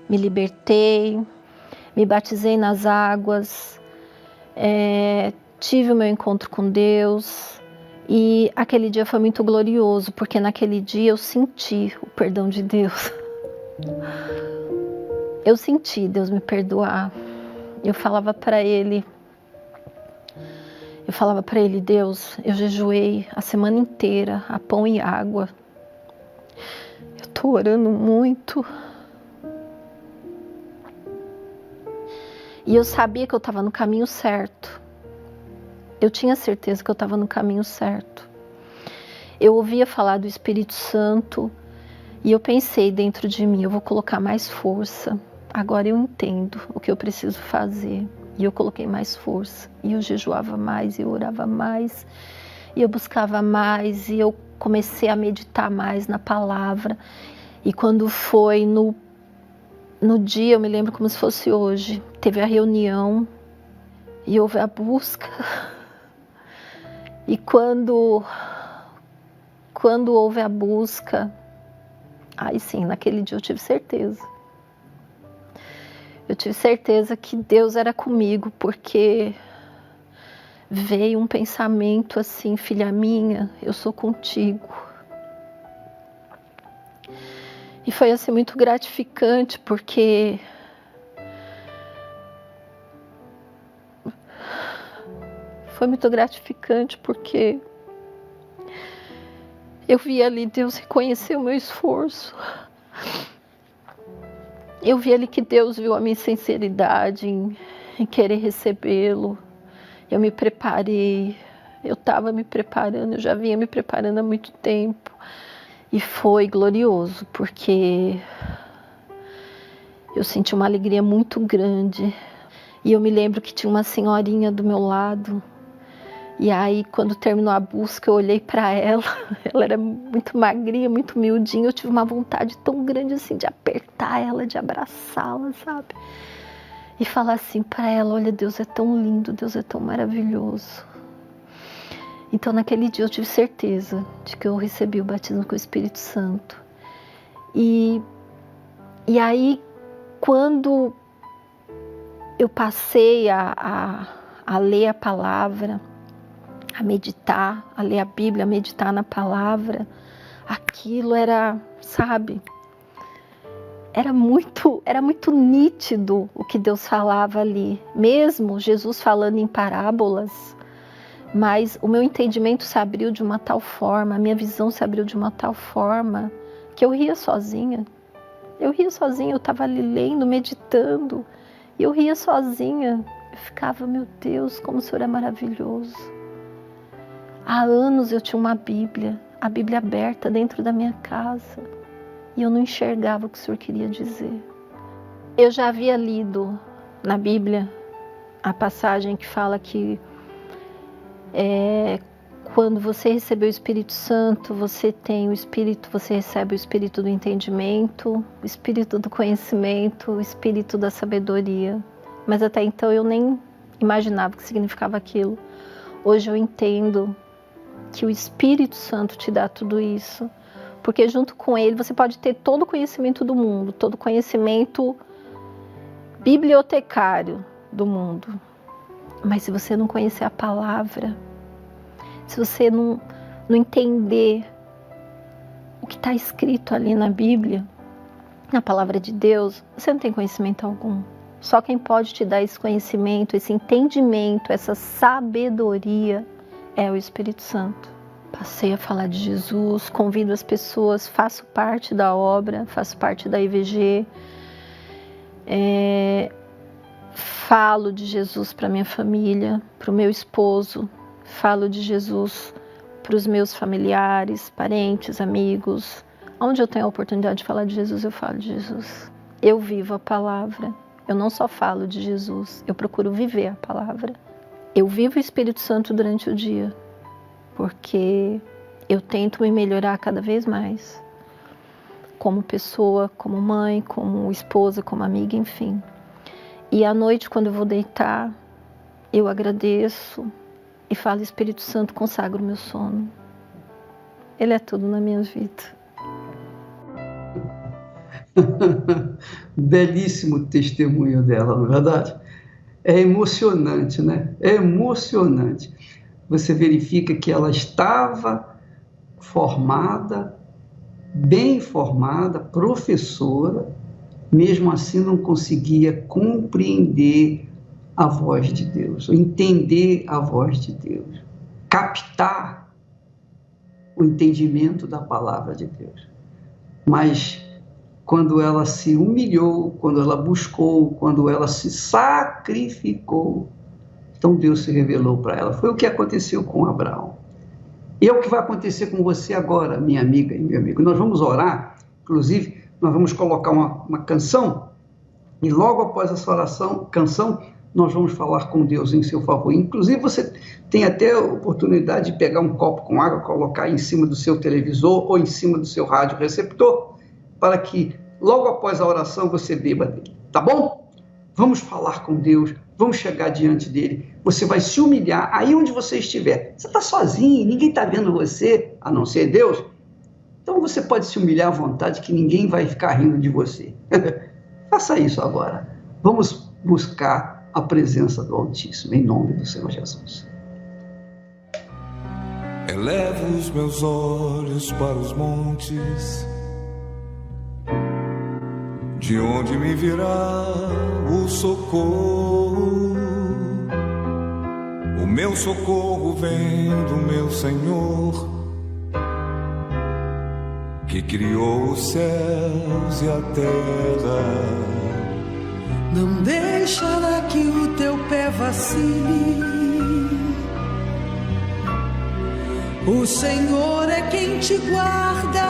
me libertei, me batizei nas águas, tive o meu encontro com Deus. E aquele dia foi muito glorioso, porque naquele dia eu senti o perdão de Deus. Eu senti Deus me perdoar. Eu falava para Ele, Deus, eu jejuei a semana inteira, a pão e água. Eu estou orando muito. E eu sabia que eu estava no caminho certo. Eu tinha certeza que eu estava no caminho certo. Eu ouvia falar do Espírito Santo e eu pensei dentro de mim, eu vou colocar mais força. Agora eu entendo o que eu preciso fazer. E eu coloquei mais força, e eu jejuava mais, e eu orava mais, e eu buscava mais, e eu comecei a meditar mais na palavra. E quando foi no dia, eu me lembro como se fosse hoje, teve a reunião, e houve a busca. E quando houve a busca, aí sim, naquele dia eu tive certeza. Eu tive certeza que Deus era comigo, porque veio um pensamento assim: filha minha, eu sou contigo. E foi assim muito gratificante, porque eu vi ali Deus reconhecer o meu esforço. Eu vi ali que Deus viu a minha sinceridade em querer recebê-lo. Eu me preparei, eu estava me preparando, eu já vinha me preparando há muito tempo. E foi glorioso, porque eu senti uma alegria muito grande. E eu me lembro que tinha uma senhorinha do meu lado. E aí, quando terminou a busca, eu olhei para ela. Ela era muito magrinha, muito miudinha. Eu tive uma vontade tão grande assim de apertar ela, de abraçá-la, sabe? E falar assim para ela: olha, Deus é tão lindo, Deus é tão maravilhoso. Então, naquele dia eu tive certeza de que eu recebi o batismo com o Espírito Santo. E aí, quando eu passei a ler a palavra, a meditar, a ler a Bíblia, a meditar na palavra, aquilo era, sabe, era muito nítido o que Deus falava ali. Mesmo Jesus falando em parábolas, mas o meu entendimento se abriu de uma tal forma, a minha visão se abriu de uma tal forma, que eu ria sozinha. Eu estava ali lendo, meditando, e eu ria sozinha. Eu ficava: meu Deus, como o Senhor é maravilhoso. Há anos eu tinha uma Bíblia, a Bíblia aberta dentro da minha casa, e eu não enxergava o que o Senhor queria dizer. Eu já havia lido na Bíblia a passagem que fala que quando você recebeu o Espírito Santo, você tem o Espírito, você recebe o Espírito do entendimento, o Espírito do conhecimento, o Espírito da sabedoria. Mas até então eu nem imaginava o que significava aquilo. Hoje eu entendo que o Espírito Santo te dá tudo isso, porque junto com ele você pode ter todo o conhecimento do mundo, todo o conhecimento bibliotecário do mundo. Mas se você não conhecer a palavra, se você não entender o que está escrito ali na Bíblia, na palavra de Deus, você não tem conhecimento algum. Só quem pode te dar esse conhecimento, esse entendimento, essa sabedoria é o Espírito Santo. Passei a falar de Jesus, convido as pessoas, faço parte da obra, faço parte da IVG, falo de Jesus para minha família, para o meu esposo, falo de Jesus para os meus familiares, parentes, amigos. Onde eu tenho a oportunidade de falar de Jesus, eu falo de Jesus. Eu vivo a palavra. Eu não só falo de Jesus, eu procuro viver a palavra. Eu vivo o Espírito Santo durante o dia, porque eu tento me melhorar cada vez mais. Como pessoa, como mãe, como esposa, como amiga, enfim. E à noite, quando eu vou deitar, eu agradeço e falo: Espírito Santo, consagra o meu sono. Ele é tudo na minha vida. Belíssimo testemunho dela, não é verdade? É emocionante, né? É emocionante. Você verifica que ela estava formada, bem formada, professora, mesmo assim não conseguia compreender a voz de Deus, entender a voz de Deus, captar o entendimento da palavra de Deus. Mas quando ela se humilhou, quando ela buscou, quando ela se sacrificou, então Deus se revelou para ela. Foi o que aconteceu com Abraão. E é o que vai acontecer com você agora, minha amiga e meu amigo. Nós vamos orar, inclusive, nós vamos colocar uma canção, e logo após essa canção, nós vamos falar com Deus em seu favor. Inclusive, você tem até a oportunidade de pegar um copo com água, colocar em cima do seu televisor ou em cima do seu rádio receptor, para que logo após a oração você beba dele, tá bom? Vamos falar com Deus, vamos chegar diante dele, você vai se humilhar aí onde você estiver. Você está sozinho, ninguém está vendo você, a não ser Deus. Então você pode se humilhar à vontade, que ninguém vai ficar rindo de você. Faça isso agora. Vamos buscar a presença do Altíssimo, em nome do Senhor Jesus. Elevo os meus olhos para os montes, de onde me virá o socorro? O meu socorro vem do meu Senhor, que criou os céus e a terra. Não deixará que o teu pé vacile. O Senhor é quem te guarda.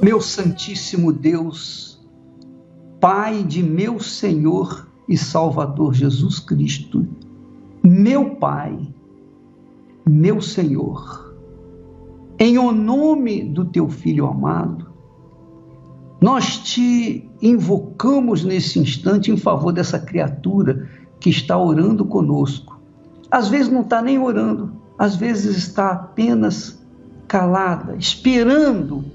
Meu Santíssimo Deus, Pai de meu Senhor e Salvador Jesus Cristo, meu Pai, meu Senhor, em o nome do teu Filho amado, nós te invocamos nesse instante em favor dessa criatura que está orando conosco. Às vezes não está nem orando, às vezes está apenas calada, esperando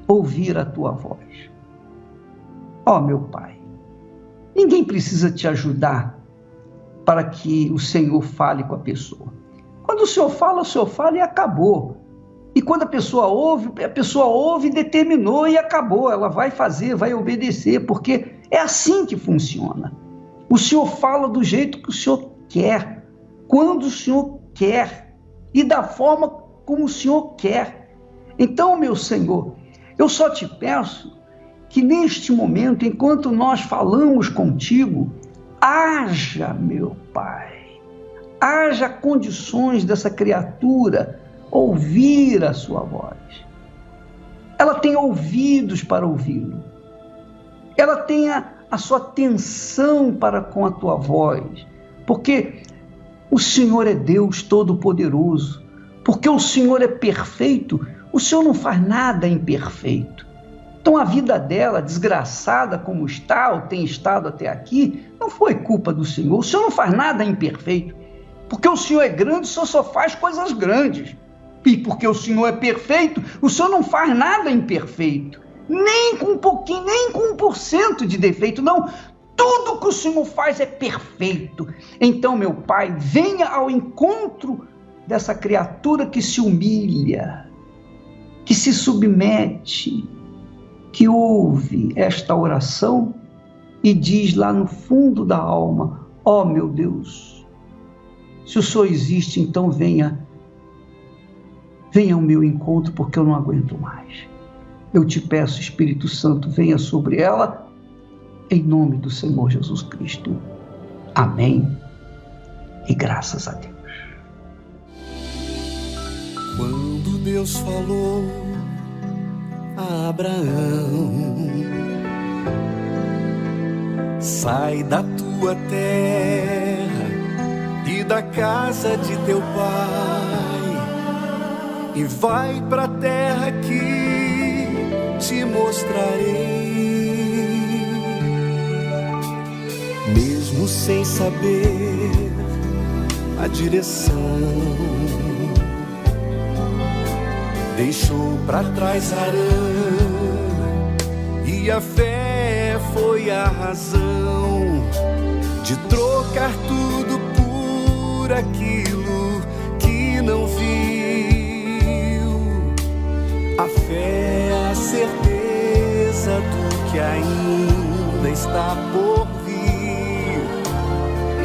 ouvir a tua voz. Ó, meu Pai, ninguém precisa te ajudar para que o Senhor fale com a pessoa. Quando o Senhor fala e acabou. E quando a pessoa ouve e determinou e acabou. Ela vai fazer, vai obedecer, porque é assim que funciona. O Senhor fala do jeito que o Senhor quer, quando o Senhor quer e da forma como o Senhor quer. Então, meu Senhor, eu só te peço que neste momento, enquanto nós falamos contigo, haja, meu Pai, haja condições dessa criatura ouvir a sua voz. Ela tem ouvidos para ouvi-lo. Ela tenha a sua atenção para com a tua voz, porque o Senhor é Deus Todo-Poderoso, porque o Senhor é perfeito, o Senhor não faz nada imperfeito. Então a vida dela, desgraçada como está, ou tem estado até aqui, não foi culpa do Senhor. O Senhor não faz nada imperfeito, porque o Senhor é grande, o Senhor só faz coisas grandes. E porque o Senhor é perfeito, o Senhor não faz nada imperfeito, nem com um pouquinho, nem com 1% de defeito, não. Tudo que o Senhor faz é perfeito. Então, meu Pai, venha ao encontro dessa criatura que se humilha, que se submete, que ouve esta oração e diz lá no fundo da alma: ó, meu Deus, se o Senhor existe, então venha ao meu encontro, porque eu não aguento mais. Eu te peço, Espírito Santo, venha sobre ela, em nome do Senhor Jesus Cristo. Amém. E graças a Deus. Quando Deus falou a Abraão: sai da tua terra e da casa de teu pai e vai para a terra que te mostrarei. Mesmo sem saber a direção, deixou para trás Harã, e a fé foi a razão de trocar tudo por aquilo que não viu. A fé é a certeza do que ainda está por vir,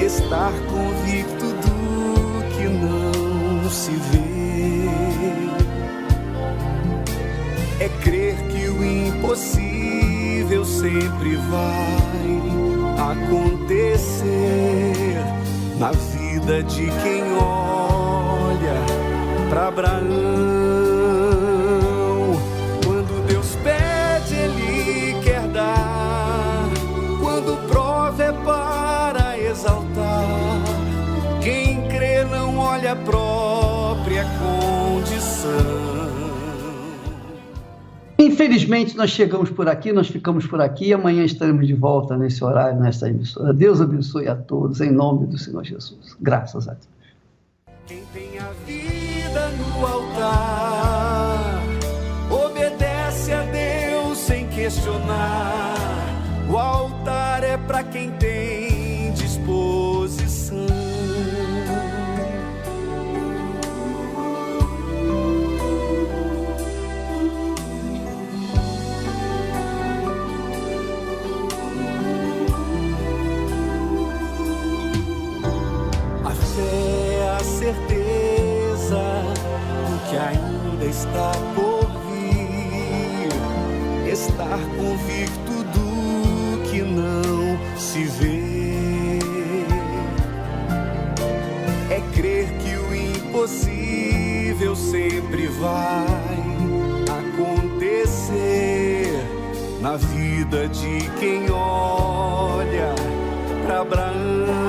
estar convicto do que não se vê, é crer que o impossível sempre vai acontecer na vida de quem olha para Abraão. Quando Deus pede, Ele quer dar. exaltar. Quem crê não olha a própria condição. Infelizmente, nós chegamos por aqui, nós ficamos por aqui. Amanhã estaremos de volta nesse horário, nesta emissora. Deus abençoe a todos, em nome do Senhor Jesus. Graças a Deus. Quem tem a vida no altar, obedece a Deus sem questionar. O altar é para quem tem disposição. Certeza do que ainda está por vir, estar convicto do que não se vê, é crer que o impossível sempre vai acontecer na vida de quem olha para Abraão.